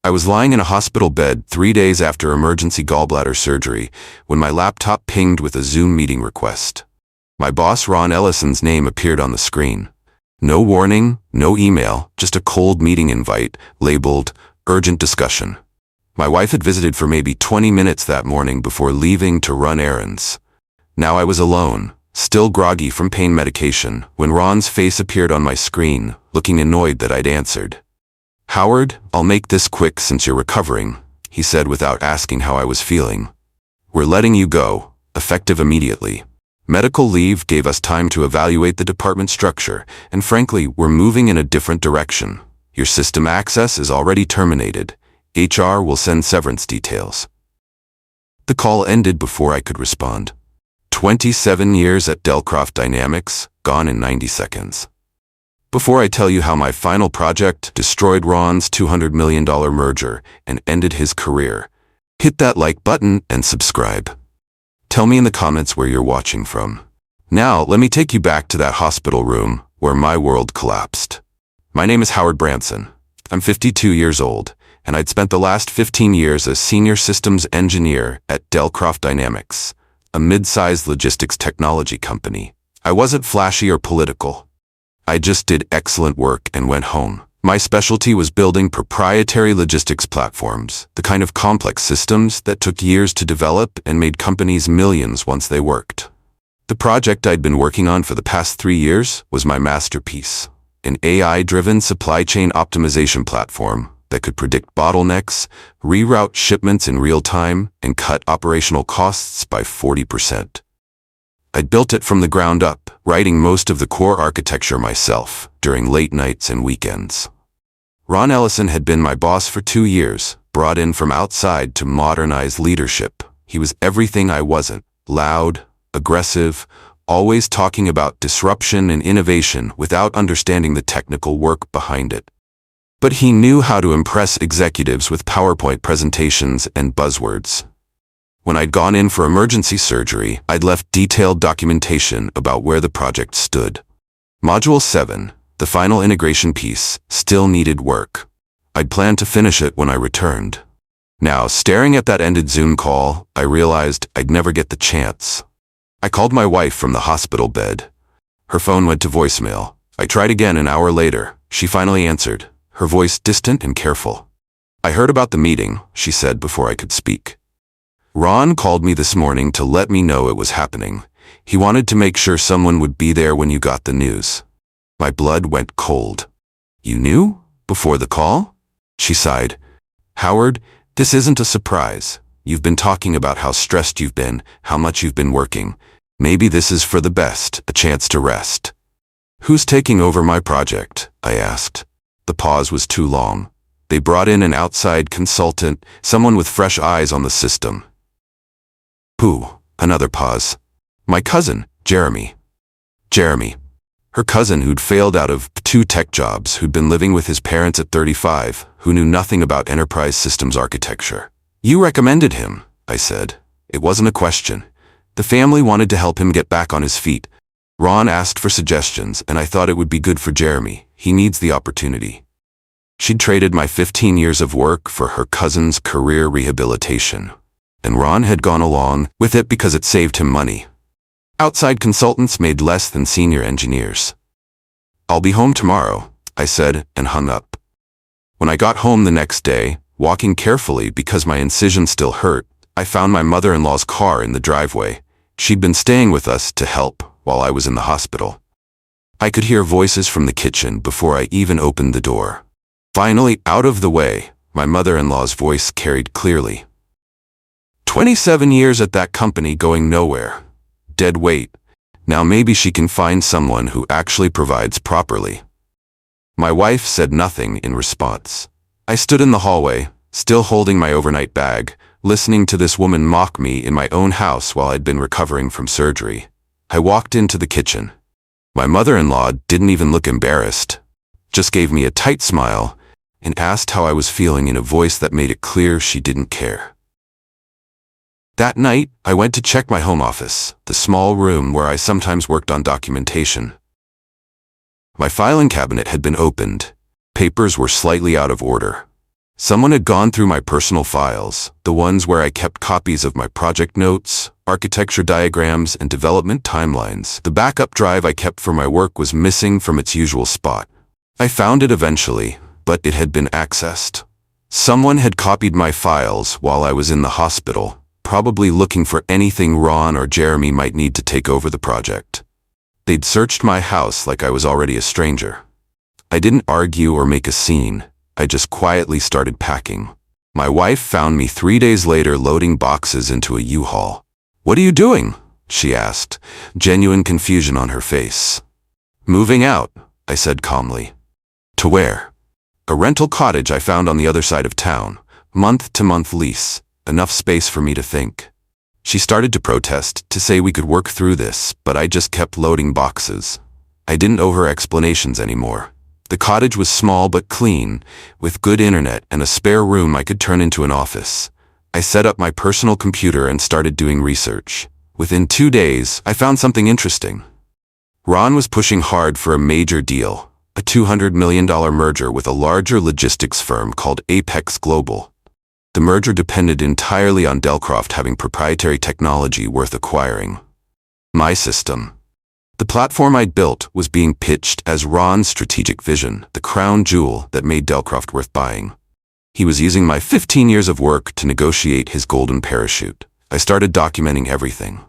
I was lying in a hospital bed 3 days after emergency gallbladder surgery when my laptop pinged with a Zoom meeting request. My boss Ron Ellison's name appeared on the screen. No warning, no email, just a cold meeting invite labeled urgent discussion. My wife had visited for maybe 20 minutes that morning before leaving to run errands. Now I was alone, still groggy from pain medication, when Ron's face appeared on my screen, looking annoyed that I'd answered. "Howard, I'll make this quick since you're recovering," he said without asking how I was feeling. "We're letting you go, effective immediately. Medical leave gave us time to evaluate the department structure, and frankly, we're moving in a different direction. Your system access is already terminated. HR will send severance details." The call ended before I could respond. 27 years at Delcroft Dynamics, gone in 90 seconds. Before I tell you how my final project destroyed Ron's $200 million merger and ended his career, hit that like button and subscribe. Tell me in the comments where you're watching from. Now, let me take you back to that hospital room where my world collapsed. My name is Howard Branson. I'm 52 years old, and I'd spent the last 15 years as senior systems engineer at Delcroft Dynamics, a mid-sized logistics technology company. I wasn't flashy or political. I just did excellent work and went home. My specialty was building proprietary logistics platforms, the kind of complex systems that took years to develop and made companies millions once they worked. The project I'd been working on for the past 3 years was my masterpiece, an AI-driven supply chain optimization platform that could predict bottlenecks, reroute shipments in real time, and cut operational costs by 40%. I'd built it from the ground up, writing most of the core architecture myself during late nights and weekends. Ron Ellison had been my boss for 2 years, brought in from outside to modernize leadership. He was everything I wasn't: loud, aggressive, always talking about disruption and innovation without understanding the technical work behind it. But he knew how to impress executives with PowerPoint presentations and buzzwords. When I'd gone in for emergency surgery, I'd left detailed documentation about where the project stood. Module 7, the final integration piece, still needed work. I'd planned to finish it when I returned. Now, staring at that ended Zoom call, I realized I'd never get the chance. I called my wife from the hospital bed. Her phone went to voicemail. I tried again an hour later. She finally answered, her voice distant and careful. "I heard about the meeting," she said before I could speak. "Ron called me this morning to let me know it was happening. He wanted to make sure someone would be there when you got the news." My blood went cold. "You knew? Before the call?" She sighed. "Howard, this isn't a surprise. You've been talking about how stressed you've been, how much you've been working. Maybe this is for the best, a chance to rest." "Who's taking over my project?" I asked. The pause was too long. They brought in an outside consultant, someone with fresh eyes on the system. "Who?" Another pause. "My cousin, Jeremy." Jeremy. Her cousin who'd failed out of 2 tech jobs, who'd been living with his parents at 35, who knew nothing about enterprise systems architecture. "You recommended him," I said. It wasn't a question. The family wanted to help him get back on his feet. Ron asked for suggestions, and I thought it would be good for Jeremy. He needs the opportunity. She'd traded my 15 years of work for her cousin's career rehabilitation. And Ron had gone along with it because it saved him money. Outside consultants made less than senior engineers. "I'll be home tomorrow," I said, and hung up. When I got home the next day, walking carefully because my incision still hurt, I found my mother-in-law's car in the driveway. She'd been staying with us to help while I was in the hospital. I could hear voices from the kitchen before I even opened the door. Finally, out of the way, my mother-in-law's voice carried clearly. 27 years at that company going nowhere. Dead weight. Now maybe she can find someone who actually provides properly. My wife said nothing in response. I stood in the hallway, still holding my overnight bag, listening to this woman mock me in my own house while I'd been recovering from surgery. I walked into the kitchen. My mother-in-law didn't even look embarrassed, just gave me a tight smile and asked how I was feeling in a voice that made it clear she didn't care. That night, I went to check my home office, the small room where I sometimes worked on documentation. My filing cabinet had been opened. Papers were slightly out of order. Someone had gone through my personal files, the ones where I kept copies of my project notes, architecture diagrams, and development timelines. The backup drive I kept for my work was missing from its usual spot. I found it eventually, but it had been accessed. Someone had copied my files while I was in the hospital, probably looking for anything Ron or Jeremy might need to take over the project. They'd searched my house like I was already a stranger. I didn't argue or make a scene. I just quietly started packing. My wife found me 3 days later loading boxes into a U-Haul. "What are you doing?" she asked, genuine confusion on her face. "Moving out," I said calmly. "To where?" "A rental cottage I found on the other side of town. Month-to-month lease. Enough space for me to think." She started to protest, to say we could work through this, but I just kept loading boxes. I didn't owe her explanations anymore. The cottage was small but clean, with good internet and a spare room I could turn into an office. I set up my personal computer and started doing research. Within 2 days, I found something interesting. Ron was pushing hard for a major deal, a $200 million merger with a larger logistics firm called Apex Global. The merger depended entirely on Delcroft having proprietary technology worth acquiring. My system. The platform I'd built was being pitched as Ron's strategic vision, the crown jewel that made Delcroft worth buying. He was using my 15 years of work to negotiate his golden parachute. I started documenting everything.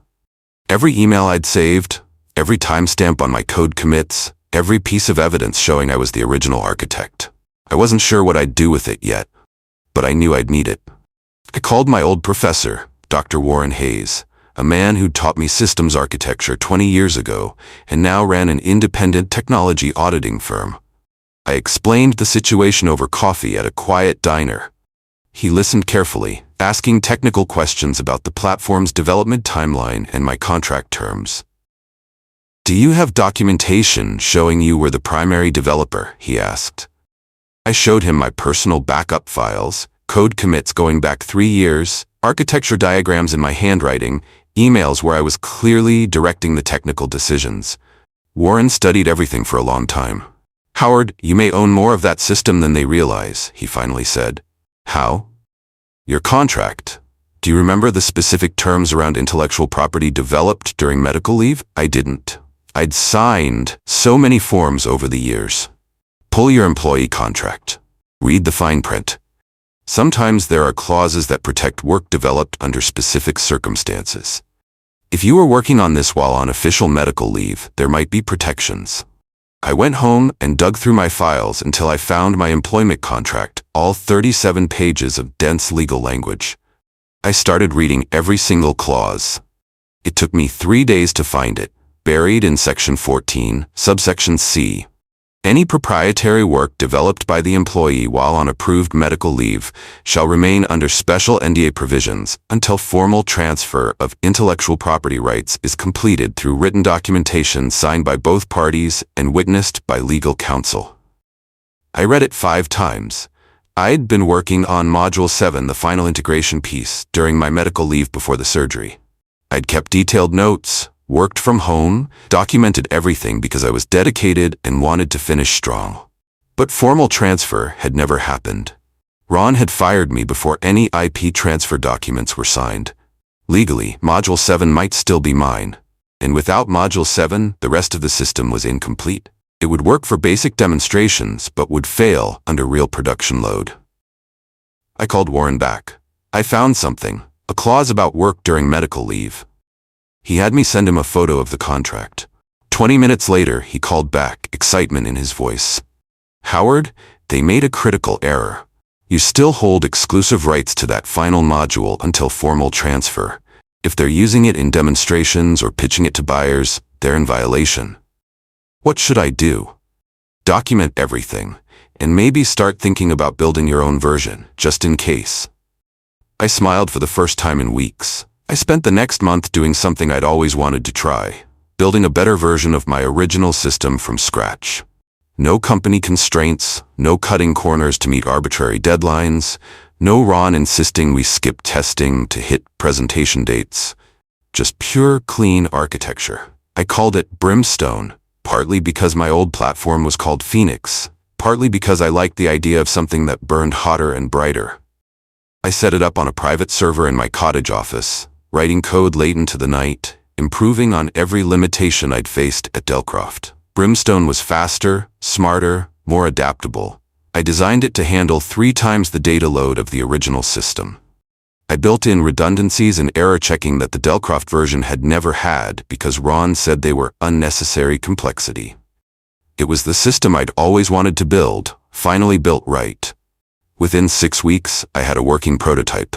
Every email I'd saved, every timestamp on my code commits, every piece of evidence showing I was the original architect. I wasn't sure what I'd do with it yet, but I knew I'd need it. I called my old professor, Dr. Warren Hayes, a man who'd taught me systems architecture 20 years ago and now ran an independent technology auditing firm. I explained the situation over coffee at a quiet diner. He listened carefully, asking technical questions about the platform's development timeline and my contract terms. "Do you have documentation showing you were the primary developer?" he asked. I showed him my personal backup files, code commits going back 3 years, architecture diagrams in my handwriting, emails where I was clearly directing the technical decisions. Warren studied everything for a long time. "Howard, you may own more of that system than they realize," he finally said. "How?" "Your contract. Do you remember the specific terms around intellectual property developed during medical leave?" I didn't. I'd signed so many forms over the years. Pull your employee contract. Read the fine print. Sometimes there are clauses that protect work developed under specific circumstances. If you were working on this while on official medical leave, there might be protections. I went home and dug through my files until I found my employment contract, all 37 pages of dense legal language. I started reading every single clause. It took me 3 days to find it, buried in Section 14, subsection C. Any proprietary work developed by the employee while on approved medical leave shall remain under special NDA provisions until formal transfer of intellectual property rights is completed through written documentation signed by both parties and witnessed by legal counsel. I read it 5 times. I'd been working on Module 7, the final integration piece, during my medical leave before the surgery. I'd kept detailed notes, worked from home, documented everything because I was dedicated and wanted to finish strong. But formal transfer had never happened. Ron had fired me before any IP transfer documents were signed. Legally, Module 7 might still be mine. And without Module 7, the rest of the system was incomplete. It would work for basic demonstrations, but would fail under real production load. I called Warren back. I found something, a clause about work during medical leave. He had me send him a photo of the contract. 20 minutes later, he called back, excitement in his voice. "Howard, they made a critical error. You still hold exclusive rights to that final module until formal transfer. If they're using it in demonstrations or pitching it to buyers, they're in violation." What should I do? Document everything, and maybe start thinking about building your own version, just in case. I smiled for the first time in weeks. I spent the next month doing something I'd always wanted to try, building a better version of my original system from scratch. No company constraints, no cutting corners to meet arbitrary deadlines, no Ron insisting we skip testing to hit presentation dates. Just pure, clean architecture. I called it Brimstone, partly because my old platform was called Phoenix, partly because I liked the idea of something that burned hotter and brighter. I set it up on a private server in my cottage office, writing code late into the night, improving on every limitation I'd faced at Delcroft. Brimstone was faster, smarter, more adaptable. I designed it to handle 3 times the data load of the original system. I built in redundancies and error checking that the Delcroft version had never had because Ron said they were unnecessary complexity. It was the system I'd always wanted to build, finally built right. Within 6 weeks, I had a working prototype.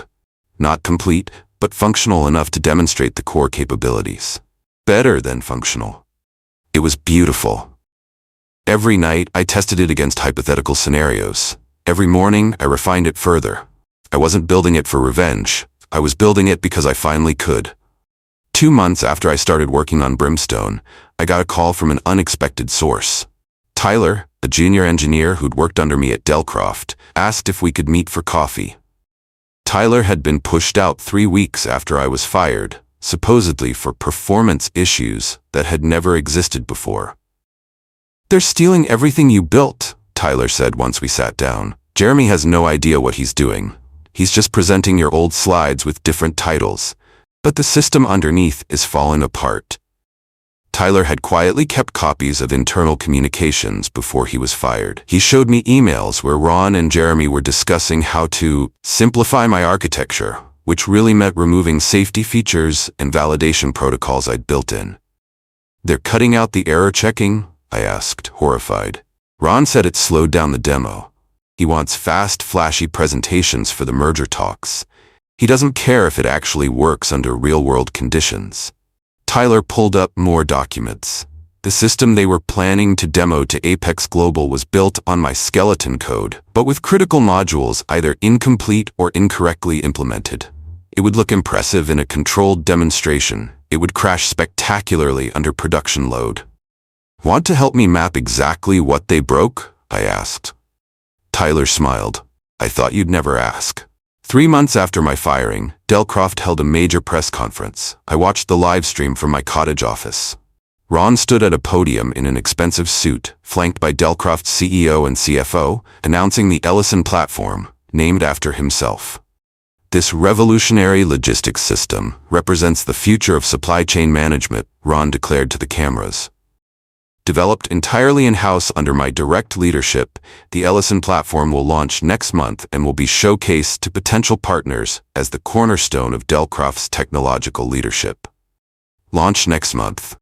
Not complete, but functional enough to demonstrate the core capabilities. Better than functional. It was beautiful. Every night, I tested it against hypothetical scenarios. Every morning, I refined it further. I wasn't building it for revenge. I was building it because I finally could. 2 months after I started working on Brimstone, I got a call from an unexpected source. Tyler, a junior engineer who'd worked under me at Delcroft, asked if we could meet for coffee. Tyler had been pushed out 3 weeks after I was fired, supposedly for performance issues that had never existed before. "They're stealing everything you built," Tyler said once we sat down. "Jeremy has no idea what he's doing. He's just presenting your old slides with different titles, but the system underneath is falling apart." Tyler had quietly kept copies of internal communications before he was fired. He showed me emails where Ron and Jeremy were discussing how to simplify my architecture, which really meant removing safety features and validation protocols I'd built in. "They're cutting out the error checking?" I asked, horrified. Ron said it slowed down the demo. He wants fast, flashy presentations for the merger talks. He doesn't care if it actually works under real-world conditions. Tyler pulled up more documents. The system they were planning to demo to Apex Global was built on my skeleton code, but with critical modules either incomplete or incorrectly implemented. It would look impressive in a controlled demonstration. It would crash spectacularly under production load. "Want to help me map exactly what they broke?" I asked. Tyler smiled. "I thought you'd never ask." 3 months after my firing, Delcroft held a major press conference. I watched the live stream from my cottage office. Ron stood at a podium in an expensive suit, flanked by Delcroft's CEO and CFO, announcing the Ellison platform, named after himself. "This revolutionary logistics system represents the future of supply chain management," Ron declared to the cameras. Developed entirely in-house under my direct leadership, the Ellison platform will launch next month and will be showcased to potential partners as the cornerstone of Delcroft's technological leadership. Launch next month.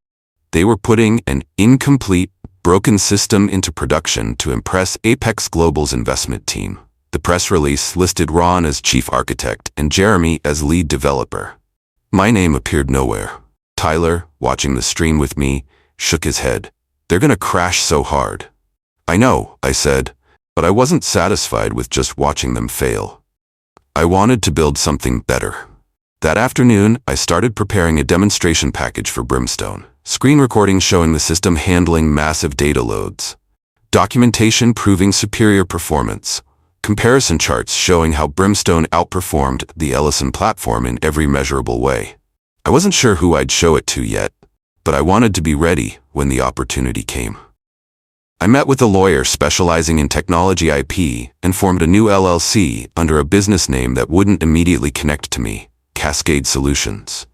They were putting an incomplete, broken system into production to impress Apex Global's investment team. The press release listed Ron as chief architect and Jeremy as lead developer. My name appeared nowhere. Tyler, watching the stream with me, shook his head. "They're gonna crash so hard." "I know," I said, but I wasn't satisfied with just watching them fail. I wanted to build something better. That afternoon, I started preparing a demonstration package for Brimstone. Screen recordings showing the system handling massive data loads. Documentation proving superior performance. Comparison charts showing how Brimstone outperformed the Ellison platform in every measurable way. I wasn't sure who I'd show it to yet, but I wanted to be ready when the opportunity came. I met with a lawyer specializing in technology IP and formed a new LLC under a business name that wouldn't immediately connect to me, Cascade Solutions.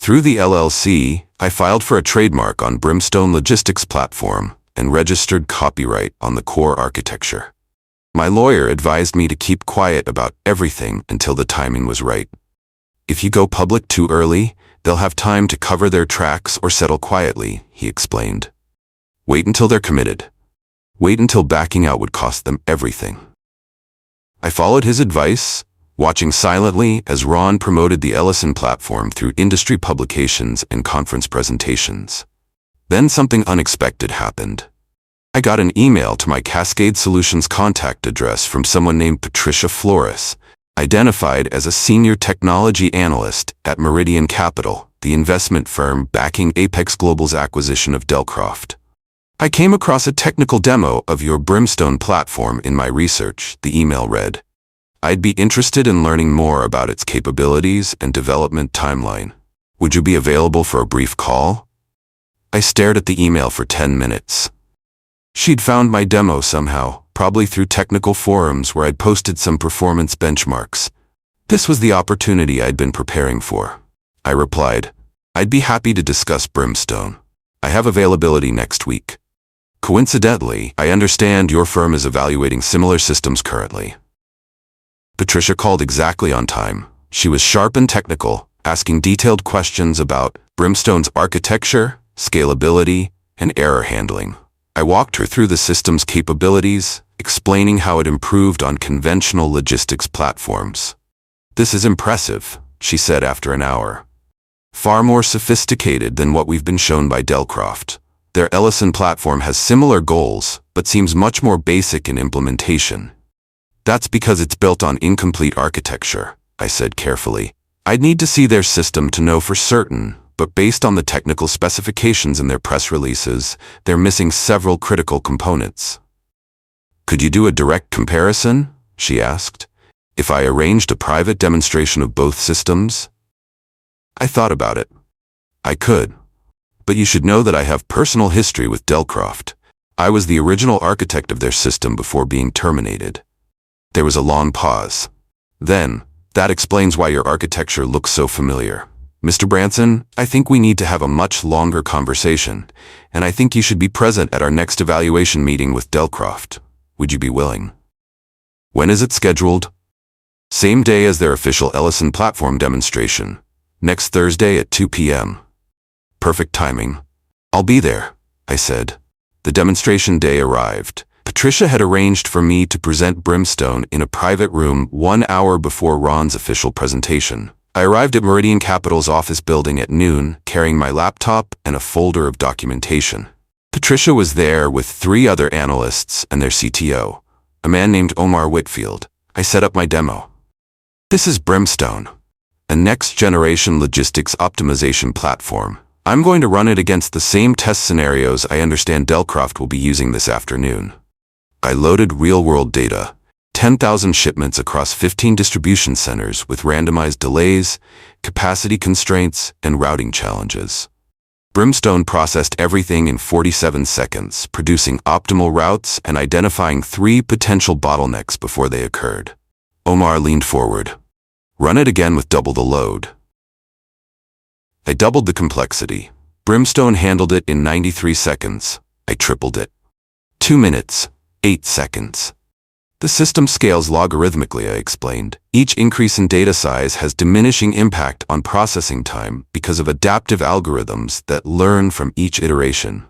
Through the LLC, I filed for a trademark on Brimstone Logistics Platform and registered copyright on the core architecture. My lawyer advised me to keep quiet about everything until the timing was right. "If you go public too early, they'll have time to cover their tracks or settle quietly," he explained. "Wait until they're committed. Wait until backing out would cost them everything." I followed his advice, watching silently as Ron promoted the Ellison platform through industry publications and conference presentations. Then something unexpected happened. I got an email to my Cascade Solutions contact address from someone named Patricia Flores, identified as a senior technology analyst at Meridian Capital, the investment firm backing Apex Global's acquisition of Delcroft. "I came across a technical demo of your Brimstone platform in my research," the email read. "I'd be interested in learning more about its capabilities and development timeline. Would you be available for a brief call?" I stared at the email for 10 minutes. She'd found my demo somehow, probably through technical forums where I'd posted some performance benchmarks. This was the opportunity I'd been preparing for. I replied, "I'd be happy to discuss Brimstone. I have availability next week. Coincidentally, I understand your firm is evaluating similar systems currently." Patricia called exactly on time. She was sharp and technical, asking detailed questions about Brimstone's architecture, scalability, and error handling. I walked her through the system's capabilities, explaining how it improved on conventional logistics platforms. "This is impressive," she said after an hour. "Far more sophisticated than what we've been shown by Delcroft. Their Ellison platform has similar goals, but seems much more basic in implementation." "That's because it's built on incomplete architecture," I said carefully. "I'd need to see their system to know for certain, but based on the technical specifications in their press releases, they're missing several critical components." "Could you do a direct comparison?" she asked. "If I arranged a private demonstration of both systems?" I thought about it. I could. But you should know that I have personal history with Delcroft. I was the original architect of their system before being terminated. There was a long pause. Then, "That explains why your architecture looks so familiar. Mr. Branson, I think we need to have a much longer conversation, and I think you should be present at our next evaluation meeting with Delcroft. Would you be willing?" "When is it scheduled?" "Same day as their official Ellison platform demonstration. Next Thursday at 2 p.m. "Perfect timing. I'll be there," I said. The demonstration day arrived. Patricia had arranged for me to present Brimstone in a private room 1 hour before Ron's official presentation. I arrived at Meridian Capital's office building at noon, carrying my laptop and a folder of documentation. Patricia was there with 3 other analysts and their CTO, a man named Omar Whitfield. I set up my demo. "This is Brimstone, a next-generation logistics optimization platform. I'm going to run it against the same test scenarios I understand Delcroft will be using this afternoon." I loaded real-world data, 10,000 shipments across 15 distribution centers with randomized delays, capacity constraints, and routing challenges. Brimstone processed everything in 47 seconds, producing optimal routes and identifying 3 potential bottlenecks before they occurred. Omar leaned forward. "Run it again with double the load." I doubled the complexity. Brimstone handled it in 93 seconds. I tripled it. 2 minutes, 8 seconds. "The system scales logarithmically," I explained. "Each increase in data size has diminishing impact on processing time because of adaptive algorithms that learn from each iteration."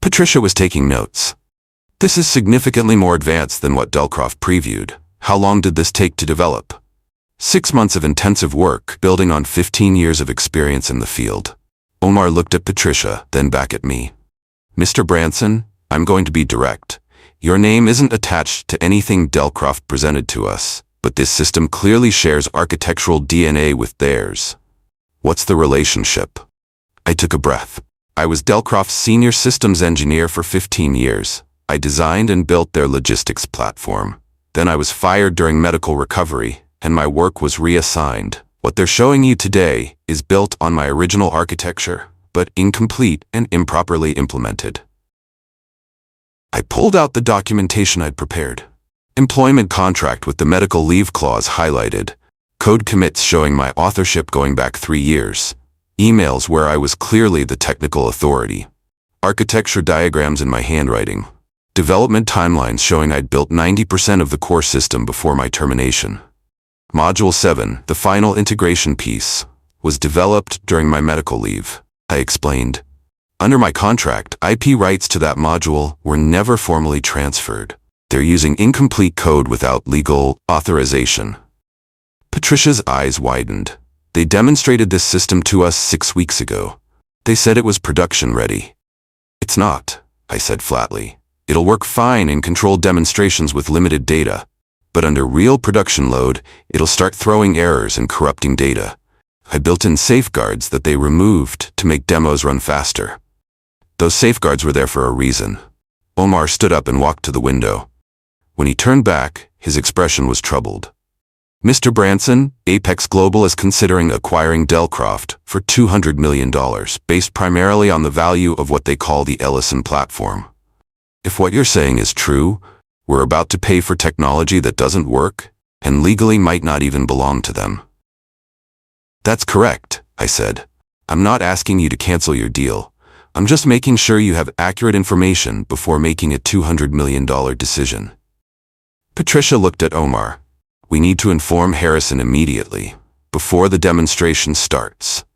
Patricia was taking notes. "This is significantly more advanced than what Delcroft previewed. How long did this take to develop?" 6 months of intensive work, building on 15 years of experience in the field." Omar looked at Patricia, then back at me. "Mr. Branson, I'm going to be direct. Your name isn't attached to anything Delcroft presented to us, but this system clearly shares architectural DNA with theirs. What's the relationship?" I took a breath. I was Delcroft's senior systems engineer for 15 years. I designed and built their logistics platform. Then I was fired during medical recovery, and my work was reassigned. What they're showing you today is built on my original architecture, but incomplete and improperly implemented. I pulled out the documentation I'd prepared. Employment contract with the medical leave clause highlighted. Code commits showing my authorship going back 3 years. Emails where I was clearly the technical authority. Architecture diagrams in my handwriting. Development timelines showing I'd built 90% of the core system before my termination. Module 7, the final integration piece, was developed during my medical leave, I explained. Under my contract, IP rights to that module were never formally transferred. They're using incomplete code without legal authorization. Patricia's eyes widened. They demonstrated this system to us 6 weeks ago. They said it was production ready. "It's not," I said flatly. "It'll work fine in controlled demonstrations with limited data. But under real production load, it'll start throwing errors and corrupting data. I built in safeguards that they removed to make demos run faster. Those safeguards were there for a reason." Omar stood up and walked to the window. When he turned back, his expression was troubled. "Mr. Branson, Apex Global is considering acquiring Delcroft for $200 million, based primarily on the value of what they call the Ellison platform. If what you're saying is true, we're about to pay for technology that doesn't work, and legally might not even belong to them. That's correct, I said. I'm not asking you to cancel your deal. I'm just making sure you have accurate information before making a $200 million decision. Patricia looked at Omar. We need to inform Harrison immediately, before the demonstration starts.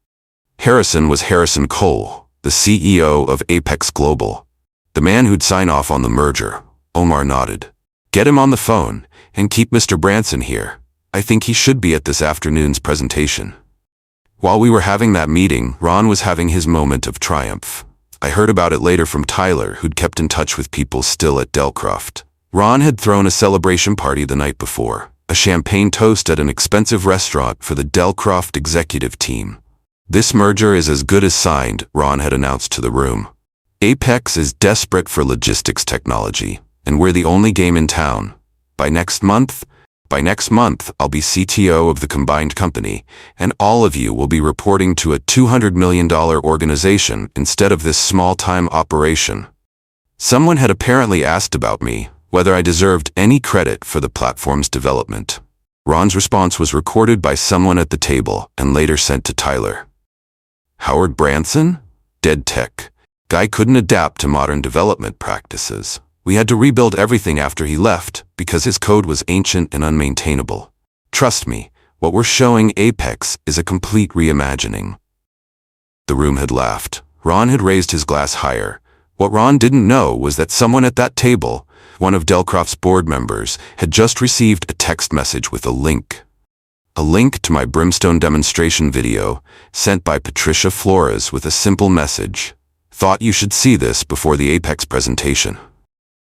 Harrison was Harrison Cole, the CEO of Apex Global, the man who'd sign off on the merger. Omar nodded. Get him on the phone, and keep Mr. Branson here. I think he should be at this afternoon's presentation. While we were having that meeting, Ron was having his moment of triumph. I heard about it later from Tyler, who'd kept in touch with people still at Delcroft. Ron had thrown a celebration party the night before, a champagne toast at an expensive restaurant for the Delcroft executive team. This merger is as good as signed, Ron had announced to the room. Apex is desperate for logistics technology, and we're the only game in town. By next month, I'll be CTO of the combined company, and all of you will be reporting to a $200 million organization instead of this small-time operation. Someone had apparently asked about me, whether I deserved any credit for the platform's development. Ron's response was recorded by someone at the table and later sent to Tyler. Howard Branson? Dead tech. Guy couldn't adapt to modern development practices. We had to rebuild everything after he left because his code was ancient and unmaintainable. Trust me, what we're showing Apex is a complete reimagining. The room had laughed. Ron had raised his glass higher. What Ron didn't know was that someone at that table, one of Delcroft's board members, had just received a text message with a link. A link to my Brimstone demonstration video, sent by Patricia Flores with a simple message. Thought you should see this before the Apex presentation.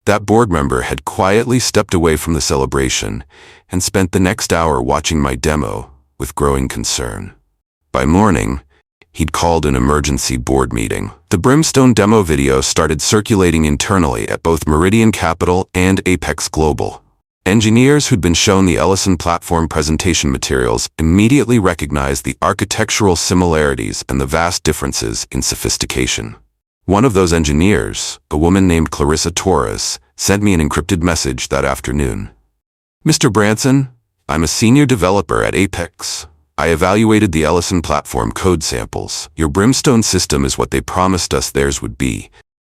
That board member had quietly stepped away from the celebration and spent the next hour watching my demo with growing concern. By morning, he'd called an emergency board meeting. The Brimstone demo video started circulating internally at both Meridian Capital and Apex Global. Engineers who'd been shown the Ellison platform presentation materials immediately recognized the architectural similarities and the vast differences in sophistication. One of those engineers, a woman named Clarissa Torres, sent me an encrypted message that afternoon. Mr. Branson, I'm a senior developer at Apex. I evaluated the Ellison platform code samples. Your Brimstone system is what they promised us theirs would be.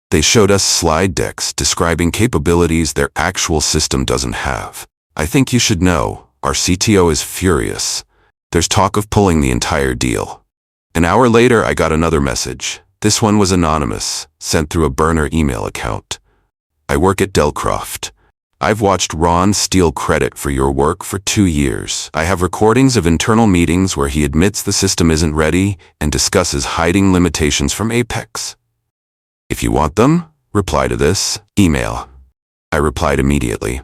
They showed us slide decks describing capabilities their actual system doesn't have. I think you should know, our CTO is furious. There's talk of pulling the entire deal. An hour later, I got another message. This one was anonymous, sent through a burner email account. I work at Delcroft. I've watched Ron steal credit for your work for 2 years. I have recordings of internal meetings where he admits the system isn't ready and discusses hiding limitations from Apex. If you want them, reply to this email. I replied immediately.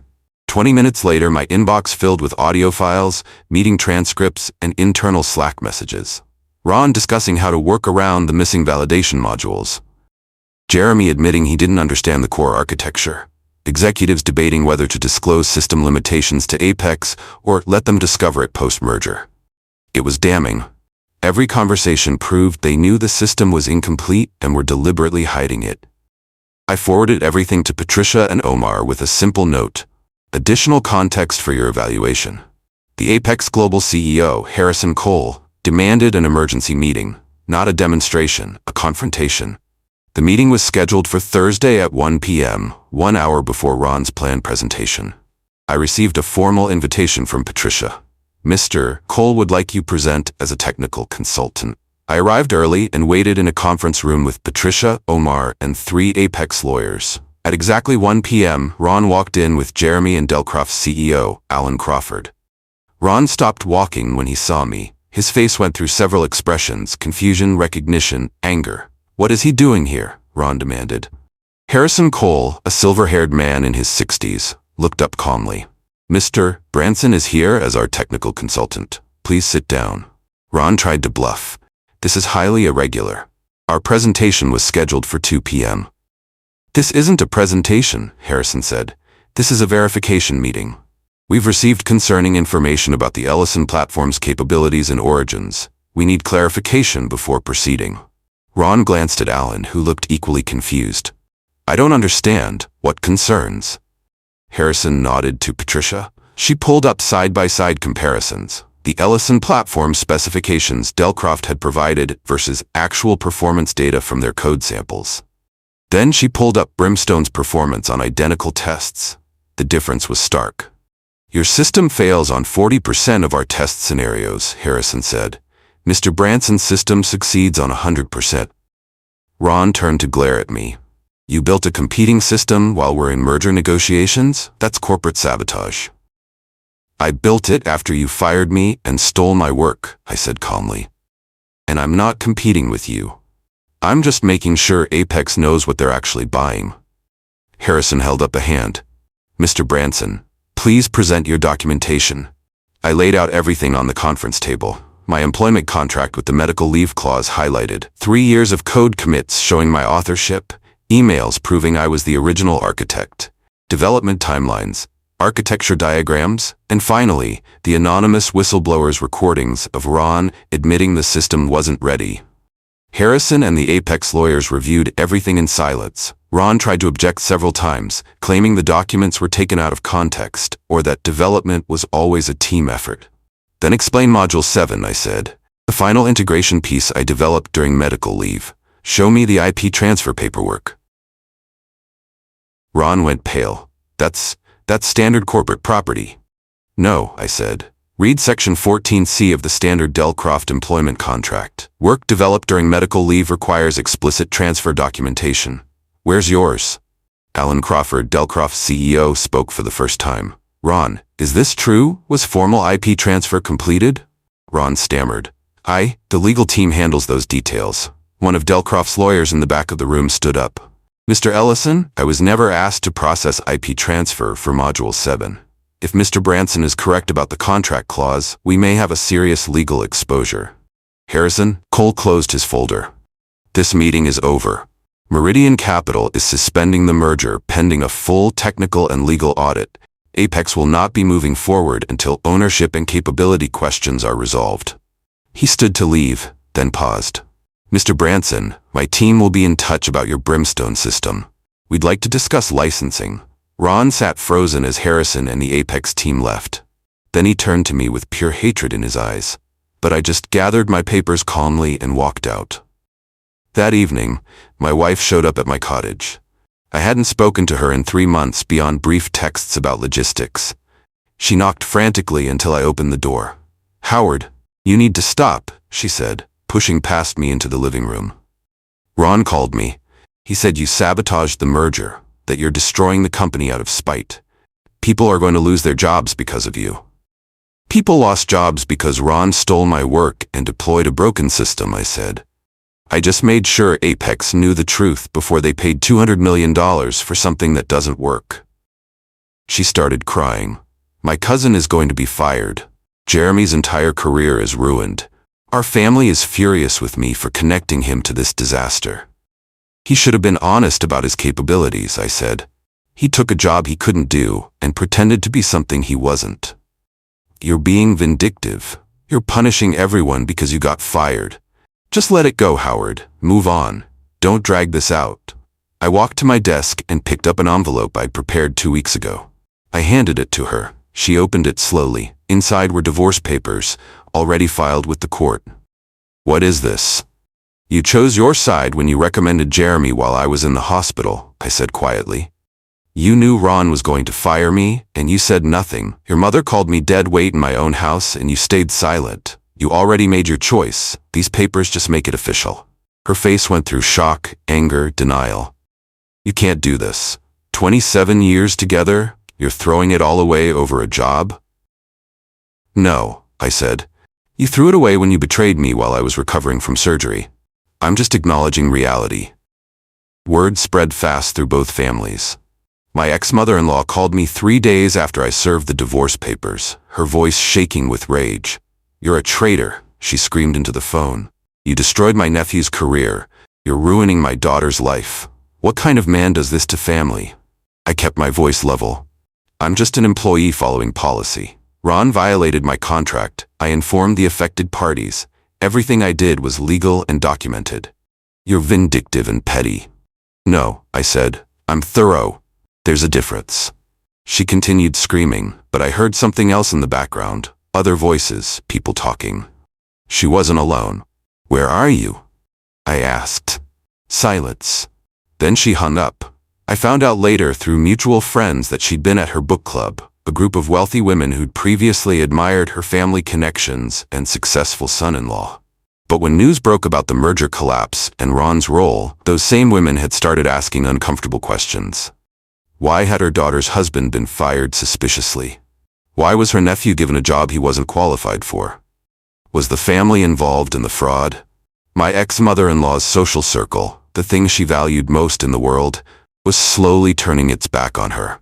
20 minutes later, my inbox filled with audio files, meeting transcripts, and internal Slack messages. Ron discussing how to work around the missing validation modules. Jeremy admitting he didn't understand the core architecture. Executives debating whether to disclose system limitations to Apex or let them discover it post-merger. It was damning. Every conversation proved they knew the system was incomplete and were deliberately hiding it. I forwarded everything to Patricia and Omar with a simple note. Additional context for your evaluation. The Apex Global CEO, Harrison Cole, demanded an emergency meeting, not a demonstration, a confrontation. The meeting was scheduled for Thursday at 1 p.m., 1 hour before Ron's planned presentation. I received a formal invitation from Patricia. Mr. Cole would like you present as a technical consultant. I arrived early and waited in a conference room with Patricia, Omar, and 3 Apex lawyers. At exactly 1 p.m., Ron walked in with Jeremy and Delcroft's CEO, Alan Crawford. Ron stopped walking when he saw me. His face went through several expressions: confusion, recognition, anger. What is he doing here? Ron demanded. Harrison Cole, a silver-haired man in his 60s, looked up calmly. Mr. Branson is here as our technical consultant. Please sit down. Ron tried to bluff. This is highly irregular. Our presentation was scheduled for 2 p.m. This isn't a presentation, Harrison said. This is a verification meeting. We've received concerning information about the Ellison platform's capabilities and origins. We need clarification before proceeding. Ron glanced at Alan, who looked equally confused. I don't understand. What concerns? Harrison nodded to Patricia. She pulled up side-by-side comparisons. The Ellison platform specifications Delcroft had provided versus actual performance data from their code samples. Then she pulled up Brimstone's performance on identical tests. The difference was stark. Your system fails on 40% of our test scenarios, Harrison said. Mr. Branson's system succeeds on 100%. Ron turned to glare at me. You built a competing system while we're in merger negotiations? That's corporate sabotage. I built it after you fired me and stole my work, I said calmly. And I'm not competing with you. I'm just making sure Apex knows what they're actually buying. Harrison held up a hand. Mr. Branson, please present your documentation. I laid out everything on the conference table. My employment contract with the medical leave clause highlighted, 3 years of code commits showing my authorship, emails proving I was the original architect, development timelines, architecture diagrams, and finally, the anonymous whistleblower's recordings of Ron admitting the system wasn't ready. Harrison and the Apex lawyers reviewed everything in silence. Ron tried to object several times, claiming the documents were taken out of context or that development was always a team effort. Then explain Module 7, I said. The final integration piece I developed during medical leave. Show me the IP transfer paperwork. Ron went pale. That's standard corporate property. No, I said. Read Section 14C of the standard Delcroft employment contract. Work developed during medical leave requires explicit transfer documentation. Where's yours? Alan Crawford, Delcroft's CEO, spoke for the first time. Ron, is this true? Was formal IP transfer completed? Ron stammered. The legal team handles those details. One of Delcroft's lawyers in the back of the room stood up. Mr. Ellison, I was never asked to process IP transfer for Module 7. If Mr. Branson is correct about the contract clause, we may have a serious legal exposure. Harrison, Cole closed his folder. This meeting is over. Meridian Capital is suspending the merger pending a full technical and legal audit. Apex will not be moving forward until ownership and capability questions are resolved. He stood to leave, then paused. Mr. Branson, my team will be in touch about your Brimstone system. We'd like to discuss licensing. Ron sat frozen as Harrison and the Apex team left. Then he turned to me with pure hatred in his eyes. But I just gathered my papers calmly and walked out. That evening, my wife showed up at my cottage. I hadn't spoken to her in 3 months beyond brief texts about logistics. She knocked frantically until I opened the door. Howard, you need to stop, she said, pushing past me into the living room. Ron called me. He said you sabotaged the merger, that you're destroying the company out of spite. People are going to lose their jobs because of you. People lost jobs because Ron stole my work and deployed a broken system, I said. I just made sure Apex knew the truth before they paid $200 million for something that doesn't work. She started crying. My cousin is going to be fired. Jeremy's entire career is ruined. Our family is furious with me for connecting him to this disaster. He should have been honest about his capabilities, I said. He took a job he couldn't do and pretended to be something he wasn't. You're being vindictive. You're punishing everyone because you got fired. Just let it go, Howard. Move on. Don't drag this out. I walked to my desk and picked up an envelope I'd prepared 2 weeks ago. I handed it to her. She opened it slowly. Inside were divorce papers, already filed with the court. What is this? You chose your side when you recommended Jeremy while I was in the hospital, I said quietly. You knew Ron was going to fire me, and you said nothing. Your mother called me dead weight in my own house, and you stayed silent. You already made your choice. These papers just make it official. Her face went through shock, anger, denial. You can't do this. 27 years together? You're throwing it all away over a job? No, I said. You threw it away when you betrayed me while I was recovering from surgery. I'm just acknowledging reality. Word spread fast through both families. My ex-mother-in-law called me 3 days after I served the divorce papers, her voice shaking with rage. You're a traitor, she screamed into the phone. You destroyed my nephew's career. You're ruining my daughter's life. What kind of man does this to family? I kept my voice level. I'm just an employee following policy. Ron violated my contract. I informed the affected parties. Everything I did was legal and documented. You're vindictive and petty. No, I said. I'm thorough. There's a difference. She continued screaming, but I heard something else in the background. Other voices, people talking. She wasn't alone. Where are you? I asked. Silence. Then she hung up. I found out later through mutual friends that she'd been at her book club, a group of wealthy women who'd previously admired her family connections and successful son-in-law. But when news broke about the merger collapse and Ron's role, those same women had started asking uncomfortable questions. Why had her daughter's husband been fired suspiciously? Why was her nephew given a job he wasn't qualified for? Was the family involved in the fraud? My ex-mother-in-law's social circle, the thing she valued most in the world, was slowly turning its back on her.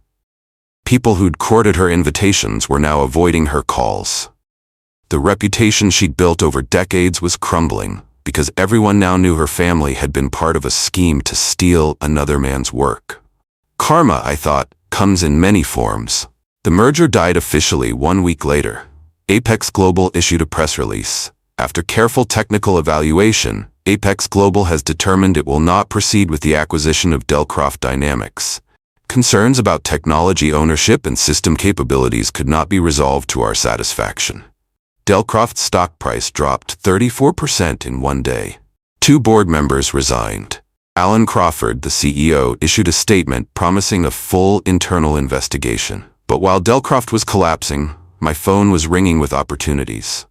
People who'd courted her invitations were now avoiding her calls. The reputation she'd built over decades was crumbling because everyone now knew her family had been part of a scheme to steal another man's work. Karma, I thought, comes in many forms. The merger died officially 1 week later. Apex Global issued a press release. After careful technical evaluation, Apex Global has determined it will not proceed with the acquisition of Delcroft Dynamics. Concerns about technology ownership and system capabilities could not be resolved to our satisfaction. Delcroft's stock price dropped 34% in 1 day. 2 board members resigned. Alan Crawford, the CEO, issued a statement promising a full internal investigation. But while Delcroft was collapsing, my phone was ringing with opportunities.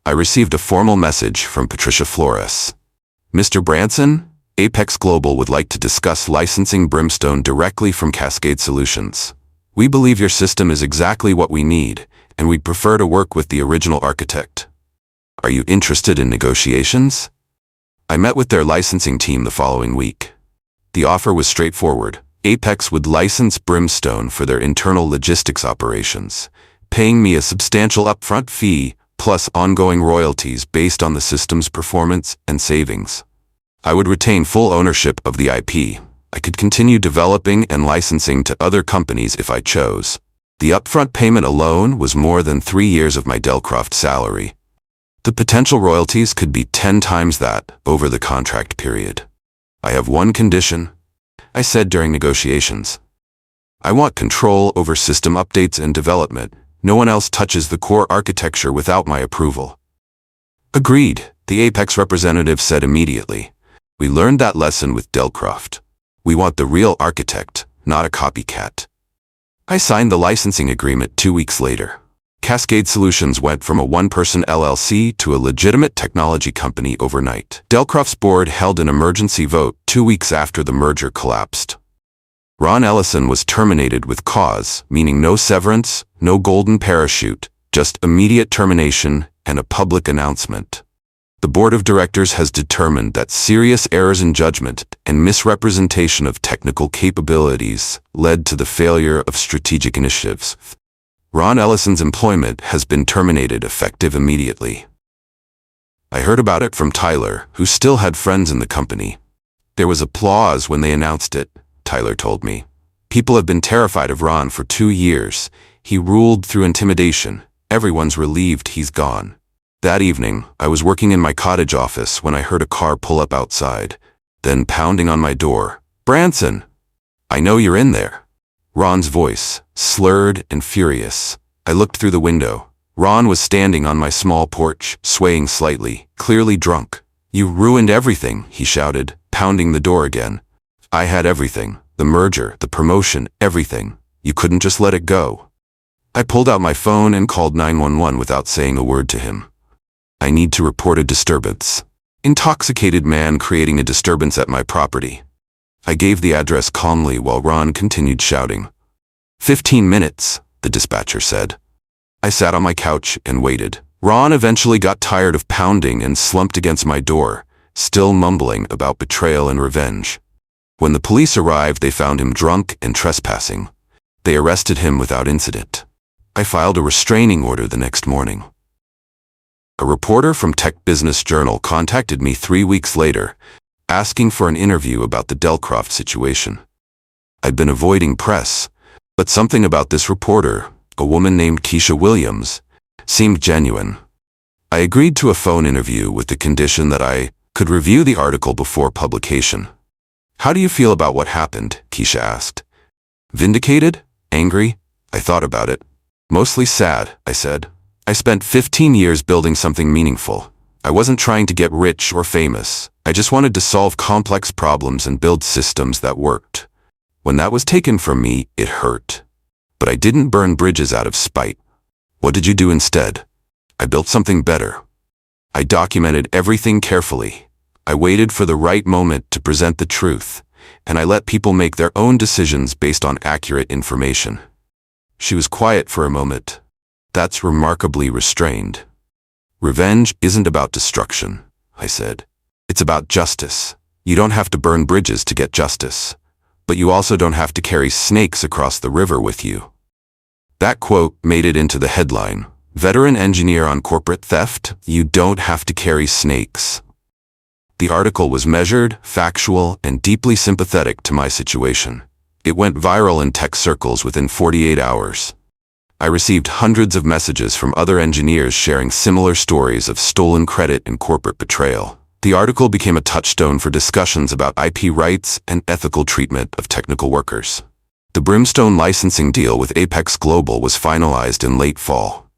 I received a formal message from Patricia Flores. Mr. Branson, Apex Global would like to discuss licensing Brimstone directly from Cascade Solutions. We believe your system is exactly what we need, and we'd prefer to work with the original architect. Are you interested in negotiations? I met with their licensing team the following week. The offer was straightforward. Apex would license Brimstone for their internal logistics operations, paying me a substantial upfront fee plus ongoing royalties based on the system's performance and savings. I would retain full ownership of the IP. I could continue developing and licensing to other companies if I chose. The upfront payment alone was more than 3 years of my Delcroft salary. The potential royalties could be 10 times that over the contract period. I have one condition, I said during negotiations. I want control over system updates and development. No one else touches the core architecture without my approval. Agreed, the Apex representative said immediately. We learned that lesson with Delcroft. We want the real architect, not a copycat. I signed the licensing agreement 2 weeks later. Cascade Solutions went from a one-person LLC to a legitimate technology company overnight. Delcroft's board held an emergency vote 2 weeks after the merger collapsed. Ron Ellison was terminated with cause, meaning no severance, no golden parachute, just immediate termination and a public announcement. The board of directors has determined that serious errors in judgment and misrepresentation of technical capabilities led to the failure of strategic initiatives. Ron Ellison's employment has been terminated effective immediately. I heard about it from Tyler, who still had friends in the company. There was applause when they announced it, Tyler told me. People have been terrified of Ron for 2 years. He ruled through intimidation. Everyone's relieved he's gone. That evening, I was working in my cottage office when I heard a car pull up outside, then pounding on my door. Branson! I know you're in there. Ron's voice, slurred and furious. I looked through the window. Ron was standing on my small porch, swaying slightly, clearly drunk. You ruined everything, he shouted, pounding the door again. I had everything. The merger, the promotion, everything. You couldn't just let it go. I pulled out my phone and called 911 without saying a word to him. I need to report a disturbance. Intoxicated man creating a disturbance at my property. I gave the address calmly while Ron continued shouting. 15 minutes, the dispatcher said. I sat on my couch and waited. Ron eventually got tired of pounding and slumped against my door, still mumbling about betrayal and revenge. When the police arrived, they found him drunk and trespassing. They arrested him without incident. I filed a restraining order the next morning. A reporter from Tech Business Journal contacted me 3 weeks later, asking for an interview about the Delcroft situation. I'd been avoiding press, but something about this reporter, a woman named Keisha Williams, seemed genuine. I agreed to a phone interview with the condition that I could review the article before publication. How do you feel about what happened? Keisha asked. Vindicated? Angry? I thought about it. Mostly sad, I said. I spent 15 years building something meaningful. I wasn't trying to get rich or famous. I just wanted to solve complex problems and build systems that worked. When that was taken from me, it hurt. But I didn't burn bridges out of spite. What did you do instead? I built something better. I documented everything carefully. I waited for the right moment to present the truth, and I let people make their own decisions based on accurate information. She was quiet for a moment. That's remarkably restrained. Revenge isn't about destruction, I said. It's about justice. You don't have to burn bridges to get justice, but you also don't have to carry snakes across the river with you. That quote made it into the headline. Veteran engineer on corporate theft, you don't have to carry snakes. The article was measured, factual, and deeply sympathetic to my situation. It went viral in tech circles within 48 hours. I received hundreds of messages from other engineers sharing similar stories of stolen credit and corporate betrayal. The article became a touchstone for discussions about IP rights and ethical treatment of technical workers. The Brimstone licensing deal with Apex Global was finalized in late fall.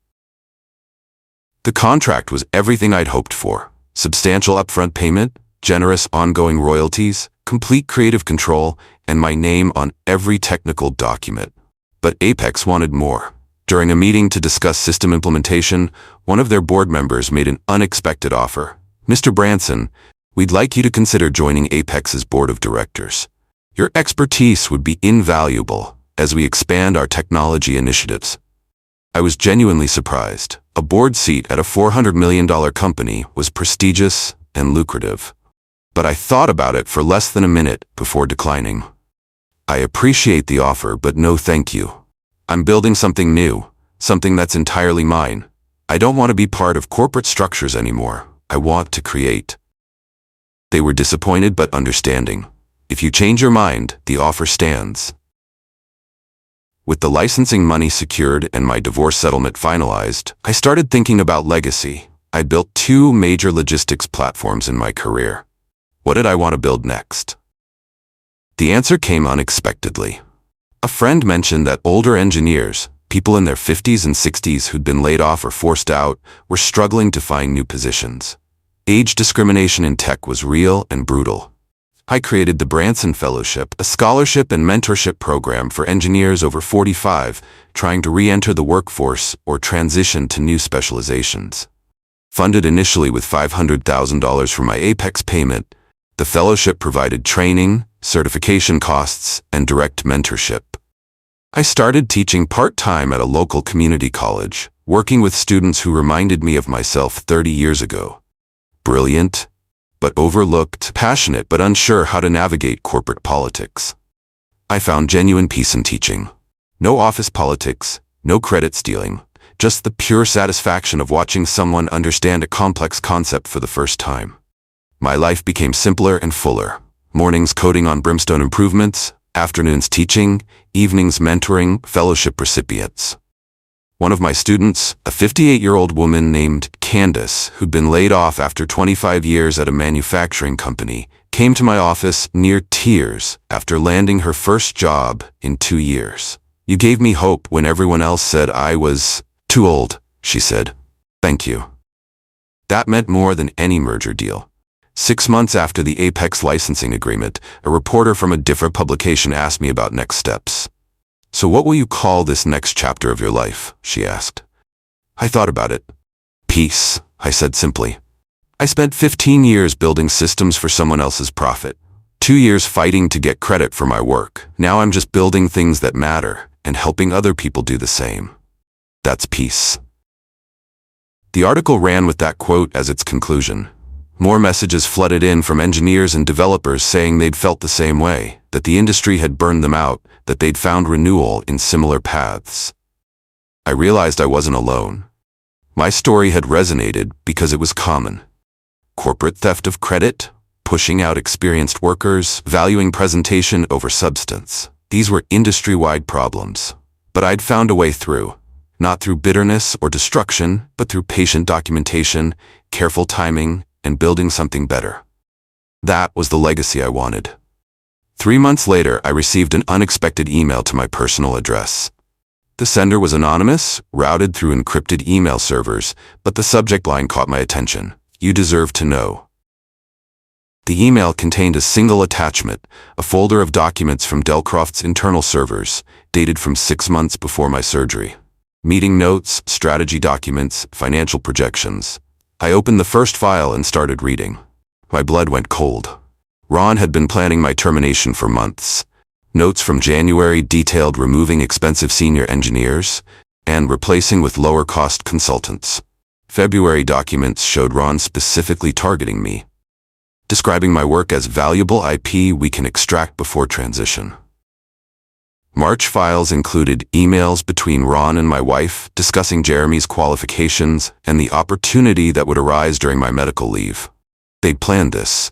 The contract was everything I'd hoped for. Substantial upfront payment, generous ongoing royalties, complete creative control, and my name on every technical document. But Apex wanted more. During a meeting to discuss system implementation, one of their board members made an unexpected offer. Mr. Branson, we'd like you to consider joining Apex's board of directors. Your expertise would be invaluable as we expand our technology initiatives. I was genuinely surprised. A board seat at a $400 million company was prestigious and lucrative. But I thought about it for less than a minute before declining. I appreciate the offer, but no thank you. I'm building something new, something that's entirely mine. I don't want to be part of corporate structures anymore. I want to create. They were disappointed but understanding. If you change your mind, the offer stands. With the licensing money secured and my divorce settlement finalized, I started thinking about legacy. I built 2 major logistics platforms in my career. What did I want to build next? The answer came unexpectedly. A friend mentioned that older engineers, people in their 50s and 60s who'd been laid off or forced out, were struggling to find new positions. Age discrimination in tech was real and brutal. I created the Branson Fellowship, a scholarship and mentorship program for engineers over 45 trying to re-enter the workforce or transition to new specializations. Funded initially with $500,000 from my Apex payment, the fellowship provided training, certification costs, and direct mentorship. I started teaching part-time at a local community college, working with students who reminded me of myself 30 years ago. Brilliant, but overlooked, passionate but unsure how to navigate corporate politics. I found genuine peace in teaching. No office politics, no credit stealing, just the pure satisfaction of watching someone understand a complex concept for the first time. My life became simpler and fuller. Mornings coding on Brimstone improvements, afternoons teaching, evenings mentoring fellowship recipients. One of my students, a 58-year-old woman named Candace, who'd been laid off after 25 years at a manufacturing company, came to my office near tears after landing her first job in 2 years. You gave me hope when everyone else said I was too old, she said. Thank you. That meant more than any merger deal. 6 months after the Apex licensing agreement, a reporter from a different publication asked me about next steps. So what will you call this next chapter of your life? She asked. I thought about it. Peace, I said simply. I spent 15 years building systems for someone else's profit. 2 years fighting to get credit for my work. Now I'm just building things that matter and helping other people do the same. That's peace. The article ran with that quote as its conclusion. More messages flooded in from engineers and developers saying they'd felt the same way, that the industry had burned them out, that they'd found renewal in similar paths. I realized I wasn't alone. My story had resonated because it was common. Corporate theft of credit, pushing out experienced workers, valuing presentation over substance. These were industry-wide problems. But I'd found a way through. Not through bitterness or destruction, but through patient documentation, careful timing, and building something better. That was the legacy I wanted. 3 months later, I received an unexpected email to my personal address. The sender was anonymous, routed through encrypted email servers, but the subject line caught my attention. You deserve to know. The email contained a single attachment, a folder of documents from Delcroft's internal servers, dated from 6 months before my surgery. Meeting notes, strategy documents, financial projections. I opened the first file and started reading. My blood went cold. Ron had been planning my termination for months. Notes from January detailed removing expensive senior engineers and replacing with lower-cost consultants. February documents showed Ron specifically targeting me, describing my work as valuable IP we can extract before transition. March files included emails between Ron and my wife discussing Jeremy's qualifications and the opportunity that would arise during my medical leave. They'd planned this.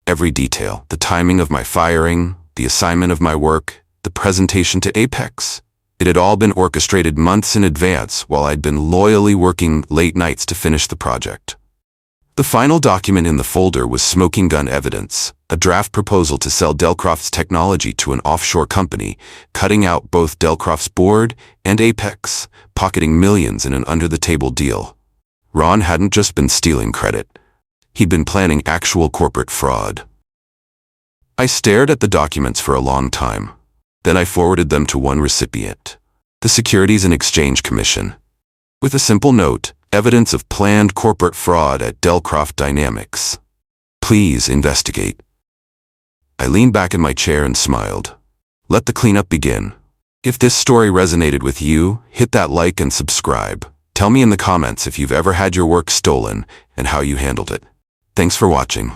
Every detail, the timing of my firing, the assignment of my work, the presentation to Apex. It had all been orchestrated months in advance while I'd been loyally working late nights to finish the project. The final document in the folder was smoking gun evidence, a draft proposal to sell Delcroft's technology to an offshore company, cutting out both Delcroft's board and Apex, pocketing millions in an under-the-table deal. Ron hadn't just been stealing credit. He'd been planning actual corporate fraud. I stared at the documents for a long time. Then I forwarded them to one recipient, the Securities and Exchange Commission, with a simple note, evidence of planned corporate fraud at Delcroft Dynamics. Please investigate. I leaned back in my chair and smiled. Let the cleanup begin. If this story resonated with you, hit that like and subscribe. Tell me in the comments if you've ever had your work stolen and how you handled it. Thanks for watching.